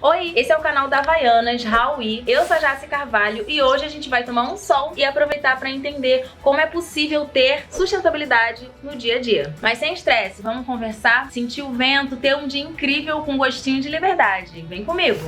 Oi, esse é o canal da Havaianas, Raui. Eu sou a Jaci Carvalho e hoje a gente vai tomar um sol e aproveitar para entender como é possível ter sustentabilidade no dia a dia. Mas sem estresse, vamos conversar, sentir o vento, ter um dia incrível com gostinho de liberdade. Vem comigo!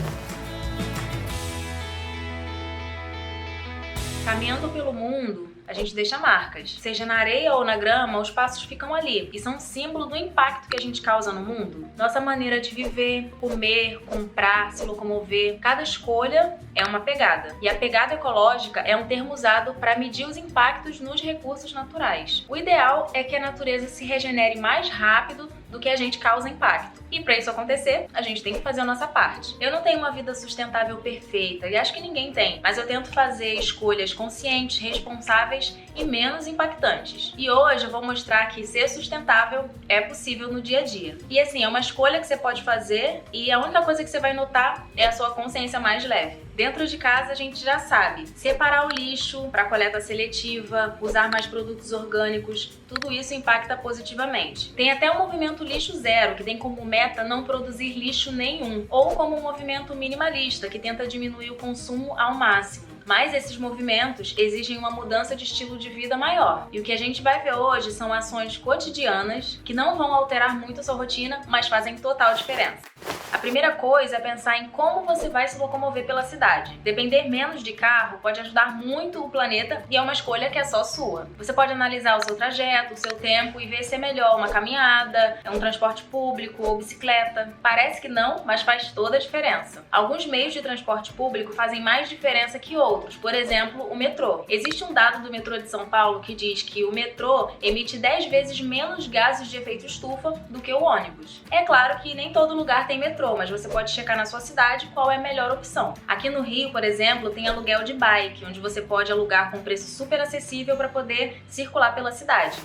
Caminhando pelo mundo, a gente deixa marcas. Seja na areia ou na grama, os passos ficam ali e são um símbolo do impacto que a gente causa no mundo. Nossa maneira de viver, comer, comprar, se locomover, cada escolha é uma pegada. E a pegada ecológica é um termo usado para medir os impactos nos recursos naturais. O ideal é que a natureza se regenere mais rápido do que a gente causa impacto. E para isso acontecer, a gente tem que fazer a nossa parte. Eu não tenho uma vida sustentável perfeita, e acho que ninguém tem, mas eu tento fazer escolhas conscientes, responsáveis e menos impactantes. E hoje eu vou mostrar que ser sustentável é possível no dia a dia. E assim, é uma escolha que você pode fazer e a única coisa que você vai notar é a sua consciência mais leve. Dentro de casa a gente já sabe separar o lixo para coleta seletiva, usar mais produtos orgânicos, tudo isso impacta positivamente. Tem até o movimento Lixo Zero, que tem como meta não produzir lixo nenhum, ou como um movimento minimalista, que tenta diminuir o consumo ao máximo. Mas esses movimentos exigem uma mudança de estilo de vida maior. E o que a gente vai ver hoje são ações cotidianas que não vão alterar muito a sua rotina, mas fazem total diferença. A primeira coisa é pensar em como você vai se locomover pela cidade. Depender menos de carro pode ajudar muito o planeta e é uma escolha que é só sua. Você pode analisar o seu trajeto, o seu tempo e ver se é melhor uma caminhada, um transporte público ou bicicleta. Parece que não, mas faz toda a diferença. Alguns meios de transporte público fazem mais diferença que outros. Por exemplo, o metrô. Existe um dado do metrô de São Paulo que diz que o metrô emite 10 vezes menos gases de efeito estufa do que o ônibus. É claro que nem todo lugar tem metrô, mas você pode checar na sua cidade qual é a melhor opção. Aqui no Rio, por exemplo, tem aluguel de bike, onde você pode alugar com preço super acessível para poder circular pela cidade.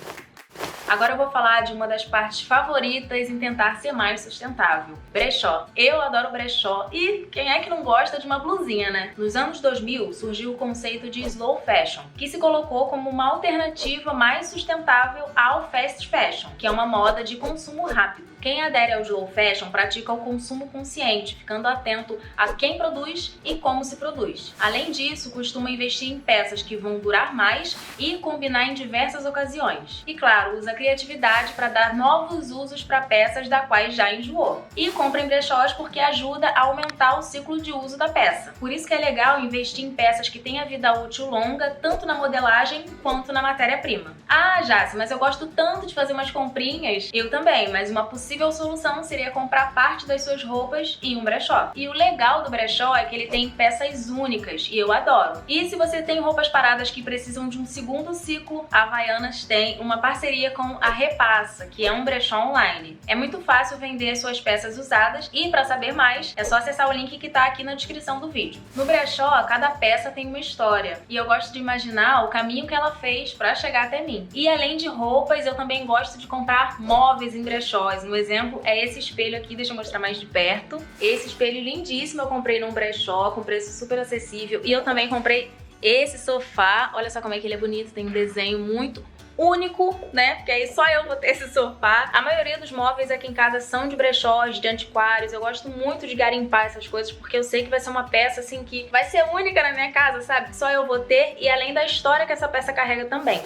Agora eu vou falar de uma das partes favoritas em tentar ser mais sustentável. Brechó. Eu adoro brechó e quem é que não gosta de uma blusinha, né? Nos anos 2000 surgiu o conceito de slow fashion, que se colocou como uma alternativa mais sustentável ao fast fashion, que é uma moda de consumo rápido. Quem adere ao slow fashion pratica o consumo consciente, ficando atento a quem produz e como se produz. Além disso, costuma investir em peças que vão durar mais e combinar em diversas ocasiões. E claro, usa criatividade para dar novos usos para peças da quais já enjoou. E compra em brechós porque ajuda a aumentar o ciclo de uso da peça. Por isso que é legal investir em peças que têm a vida útil longa, tanto na modelagem quanto na matéria-prima. Ah, Jaci, mas eu gosto tanto de fazer umas comprinhas. Eu também, mas uma possível solução seria comprar parte das suas roupas em um brechó. E o legal do brechó é que ele tem peças únicas e eu adoro. E se você tem roupas paradas que precisam de um segundo ciclo, a Havaianas tem uma parceria com a Repassa, que é um brechó online. É muito fácil vender suas peças usadas e para saber mais é só acessar o link que está aqui na descrição do vídeo. No brechó, cada peça tem uma história e eu gosto de imaginar o caminho que ela fez para chegar até mim. E além de roupas, eu também gosto de comprar móveis em brechós. Um exemplo é esse espelho aqui, deixa eu mostrar mais de perto. Esse espelho lindíssimo eu comprei num brechó com preço super acessível e eu também comprei esse sofá. Olha só como é que ele é bonito, tem um desenho muito único, né? Porque aí só eu vou ter esse sofá. A maioria dos móveis aqui em casa são de brechós, de antiquários. Eu gosto muito de garimpar essas coisas porque eu sei que vai ser uma peça assim que vai ser única na minha casa, sabe? Que só eu vou ter e além da história que essa peça carrega também.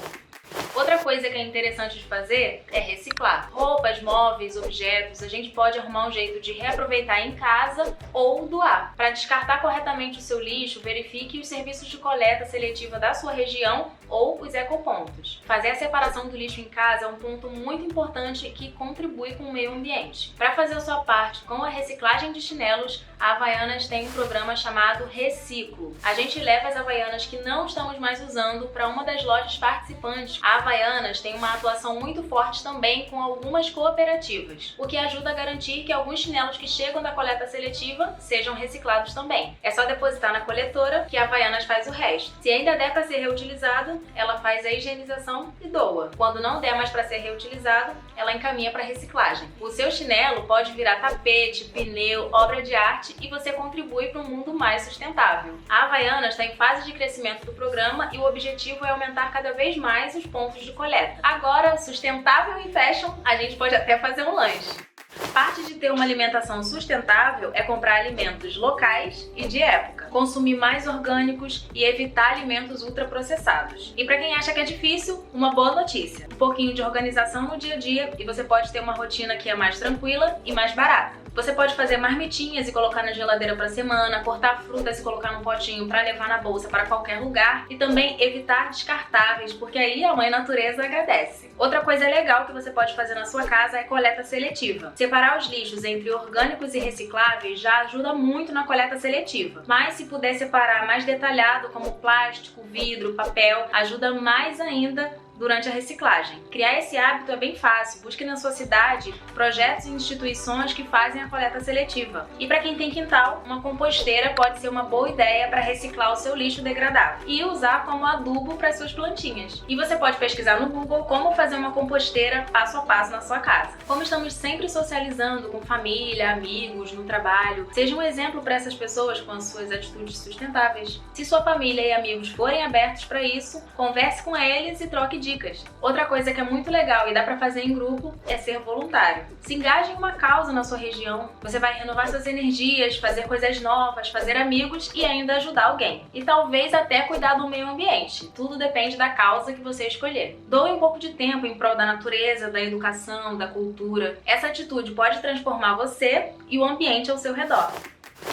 Outra coisa que é interessante de fazer é reciclar. Roupas, móveis, objetos, a gente pode arrumar um jeito de reaproveitar em casa ou doar. Para descartar corretamente o seu lixo, verifique os serviços de coleta seletiva da sua região ou os ecopontos. Fazer a separação do lixo em casa é um ponto muito importante que contribui com o meio ambiente. Para fazer a sua parte com a reciclagem de chinelos, a Havaianas tem um programa chamado Reciclo. A gente leva as Havaianas que não estamos mais usando para uma das lojas participantes. A Havaianas tem uma atuação muito forte também com algumas cooperativas, o que ajuda a garantir que alguns chinelos que chegam da coleta seletiva sejam reciclados também. É só depositar na coletora que a Havaianas faz o resto. Se ainda der para ser reutilizado, ela faz a higienização e doa. Quando não der mais para ser reutilizado, ela encaminha para reciclagem. O seu chinelo pode virar tapete, pneu, obra de arte e você contribui para um mundo mais sustentável. A Havaianas está em fase de crescimento do programa e o objetivo é aumentar cada vez mais os pontos de coleta. Agora, sustentável e fashion, a gente pode até fazer um lanche. Parte de ter uma alimentação sustentável é comprar alimentos locais e de época, consumir mais orgânicos e evitar alimentos ultraprocessados. E para quem acha que é difícil, uma boa notícia: um pouquinho de organização no dia a dia e você pode ter uma rotina que é mais tranquila e mais barata. Você pode fazer marmitinhas e colocar na geladeira para semana, cortar frutas e colocar num potinho para levar na bolsa para qualquer lugar e também evitar descartáveis, porque aí a mãe natureza agradece. Outra coisa legal que você pode fazer na sua casa é coleta seletiva. Separar os lixos entre orgânicos e recicláveis já ajuda muito na coleta seletiva, mas se puder separar mais detalhado, como plástico, vidro, papel, ajuda mais ainda durante a reciclagem. Criar esse hábito é bem fácil. Busque na sua cidade projetos e instituições que fazem a coleta seletiva. E para quem tem quintal, uma composteira pode ser uma boa ideia para reciclar o seu lixo degradável e usar como adubo para suas plantinhas. E você pode pesquisar no Google como fazer uma composteira passo a passo na sua casa. Como estamos sempre socializando com família, amigos, no trabalho, seja um exemplo para essas pessoas com as suas atitudes sustentáveis. Se sua família e amigos forem abertos para isso, converse com eles e troque dicas. Outra coisa que é muito legal e dá pra fazer em grupo é ser voluntário. Se engaje em uma causa na sua região, você vai renovar suas energias, fazer coisas novas, fazer amigos e ainda ajudar alguém. E talvez até cuidar do meio ambiente. Tudo depende da causa que você escolher. Doe um pouco de tempo em prol da natureza, da educação, da cultura. Essa atitude pode transformar você e o ambiente ao seu redor.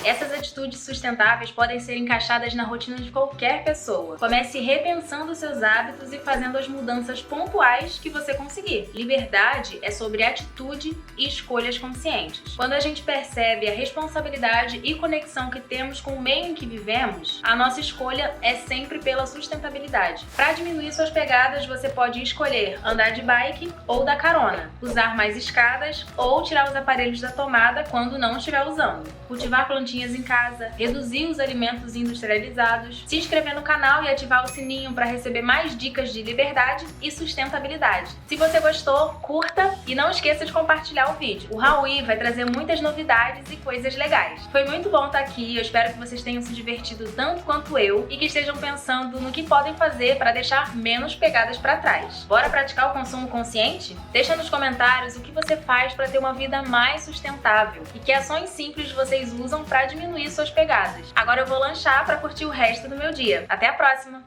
Essas atitudes sustentáveis podem ser encaixadas na rotina de qualquer pessoa. Comece repensando seus hábitos e fazendo as mudanças pontuais que você conseguir. Liberdade é sobre atitude e escolhas conscientes. Quando a gente percebe a responsabilidade e conexão que temos com o meio em que vivemos, a nossa escolha é sempre pela sustentabilidade. Para diminuir suas pegadas, você pode escolher andar de bike ou dar carona, usar mais escadas ou tirar os aparelhos da tomada quando não estiver usando, cultivar plantinhas em casa, reduzir os alimentos industrializados, se inscrever no canal e ativar o sininho para receber mais dicas de liberdade e sustentabilidade. Se você gostou, curta e não esqueça de compartilhar o vídeo. O Raui vai trazer muitas novidades e coisas legais. Foi muito bom estar aqui, eu espero que vocês tenham se divertido tanto quanto eu e que estejam pensando no que podem fazer para deixar menos pegadas para trás. Bora praticar o consumo consciente? Deixa nos comentários o que você faz para ter uma vida mais sustentável e que ações simples vocês usam para diminuir suas pegadas. Agora eu vou lanchar para curtir o resto do meu dia. Até a próxima!